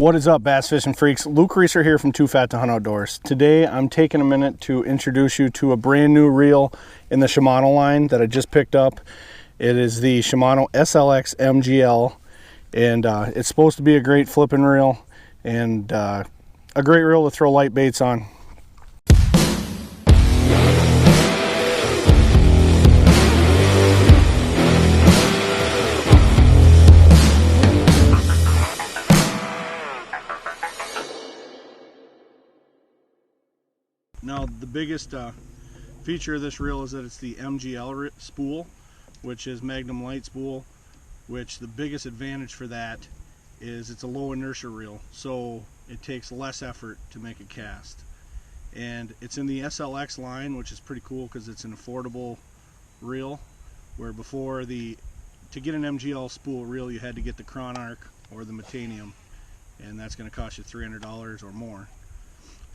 What is up, bass fishing freaks? Luke Reeser here from Too Fat to Hunt Outdoors. Today I'm taking a minute to introduce you to a brand new reel in the Shimano line that I just picked up. It is the Shimano SLX MGL, and it's supposed to be a great flipping reel and a great reel to throw light baits on. Now, the biggest feature of this reel is that it's the MGL spool, which is Magnum Light spool, which the biggest advantage for that is it's a low inertia reel, so it takes less effort to make a cast. And it's in the SLX line, which is pretty cool because it's an affordable reel, where before to get an MGL spool reel you had to get the Chronarch or the Metanium, and that's going to cost you $300 or more.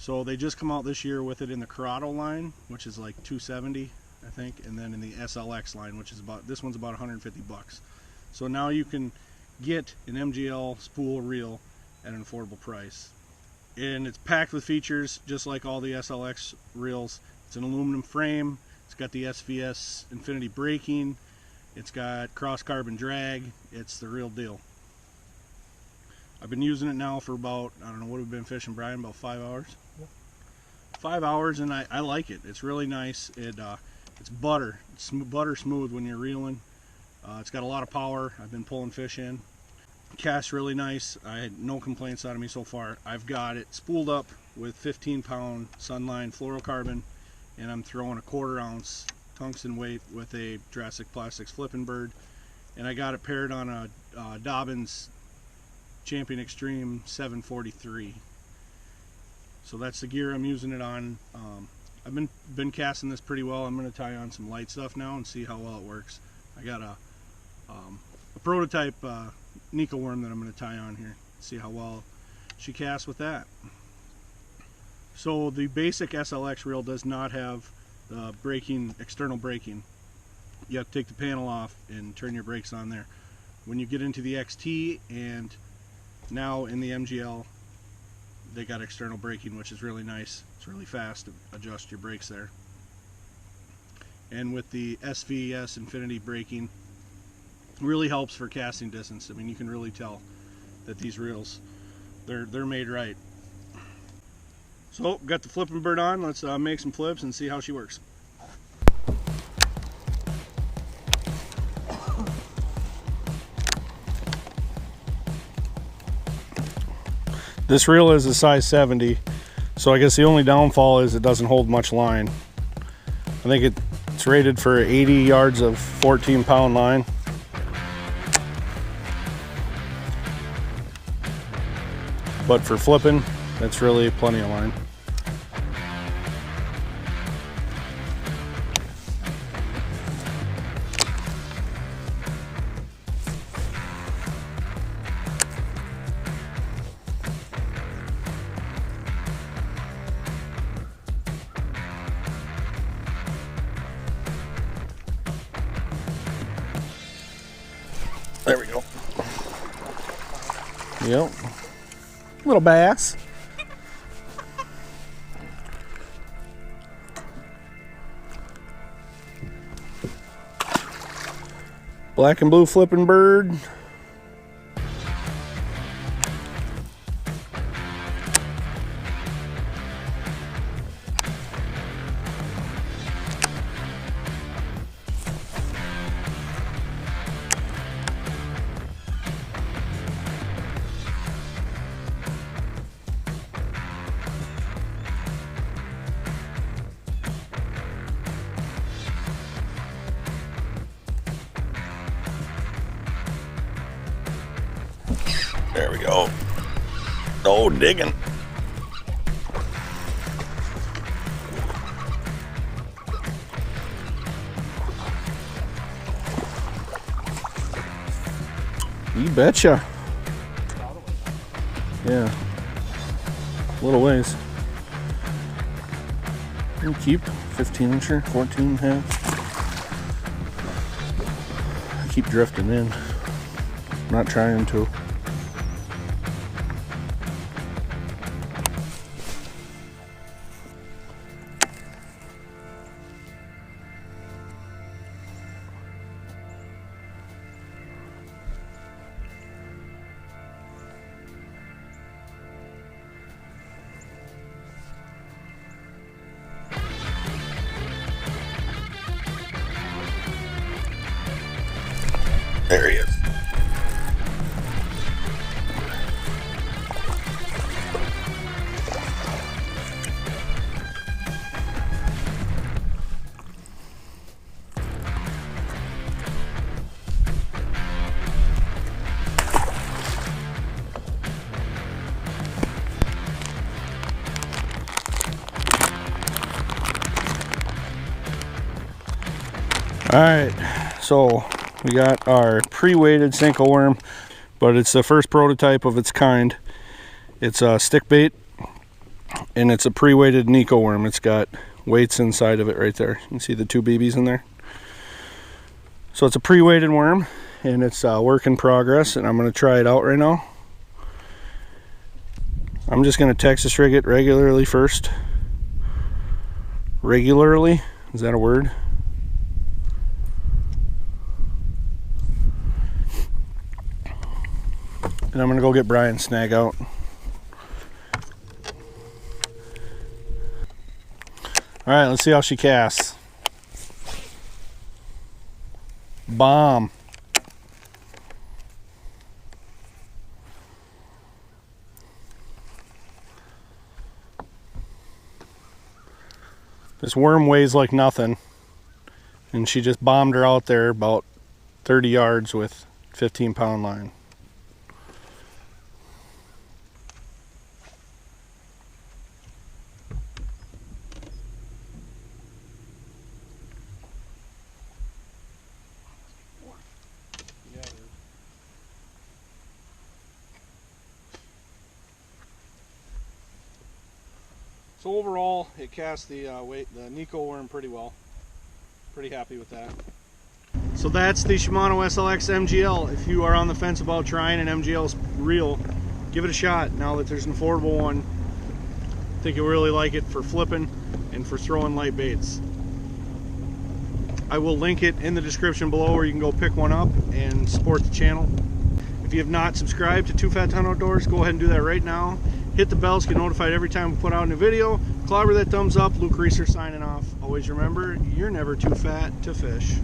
So they just come out this year with it in the Corrado line, which is like $270, I think, and then in the SLX line, which is this one's about 150 bucks. So now you can get an MGL spool reel at an affordable price. And it's packed with features just like all the SLX reels. It's an aluminum frame, it's got the SVS infinity braking, it's got cross carbon drag, it's the real deal. I've been using it now for about, I don't know, what have we been fishing, Brian, about 5 hours? 5 hours, and I like it. It's really nice. It's butter. It's butter smooth when you're reeling. It's got a lot of power. I've been pulling fish in. Casts really nice. I had no complaints out of me so far. I've got it spooled up with 15-pound Sunline fluorocarbon, and I'm throwing a 1/4 ounce tungsten weight with a Jurassic Plastics flipping bird, and I got it paired on a Dobbins Champion Extreme 743. So that's the gear I'm using it on. I've been casting this pretty well. I'm going to tie on some light stuff now and see how well it works. I got a prototype Nico worm that I'm going to tie on here, see how well she casts with that. So the basic SLX reel does not have external braking. You have to take the panel off and turn your brakes on there. When you get into the XT and now in the MGL, they got external braking, which is really nice. It's really fast to adjust your brakes there. And with the SVS infinity braking, really helps for casting distance. I mean, you can really tell that these reels, they're made right. So got the flipping bird on. Let's make some flips and see how she works. This reel is a size 70, so I guess the only downfall is it doesn't hold much line. I think it's rated for 80 yards of 14-pound line. But for flipping, that's really plenty of line. There we go. Yep. Little bass. Black and blue flipping bird. There we go. Oh, digging. You betcha. Yeah. Little ways. And keep 15-incher, 14.5. Keep drifting in. Not trying to. There he is. Alright, so we got our pre-weighted Senko worm, but it's the first prototype of its kind. It's a stick bait, and it's a pre-weighted Nico worm. It's got weights inside of it right there. You can see the two BBs in there. So it's a pre-weighted worm, and it's a work in progress, and I'm going to try it out right now. I'm just going to Texas rig it regularly first. Regularly? Is that a word? And I'm gonna go get Brian's snag out. Alright, let's see how she casts. Bomb. This worm weighs like nothing, and she just bombed her out there about 30 yards with 15-pound line. So overall, it cast the Nico worm pretty well. Pretty happy with that. So that's the Shimano SLX MGL. If you are on the fence about trying an MGL reel, give it a shot now that there's an affordable one. I think you'll really like it for flipping and for throwing light baits. I will link it in the description below where you can go pick one up and support the channel. If you have not subscribed to Too Fat to Hunt Outdoors, go ahead and do that right now. Hit the bell to get notified every time we put out a new video. Clobber that thumbs up. Luke Reeser signing off. Always remember, you're never too fat to fish.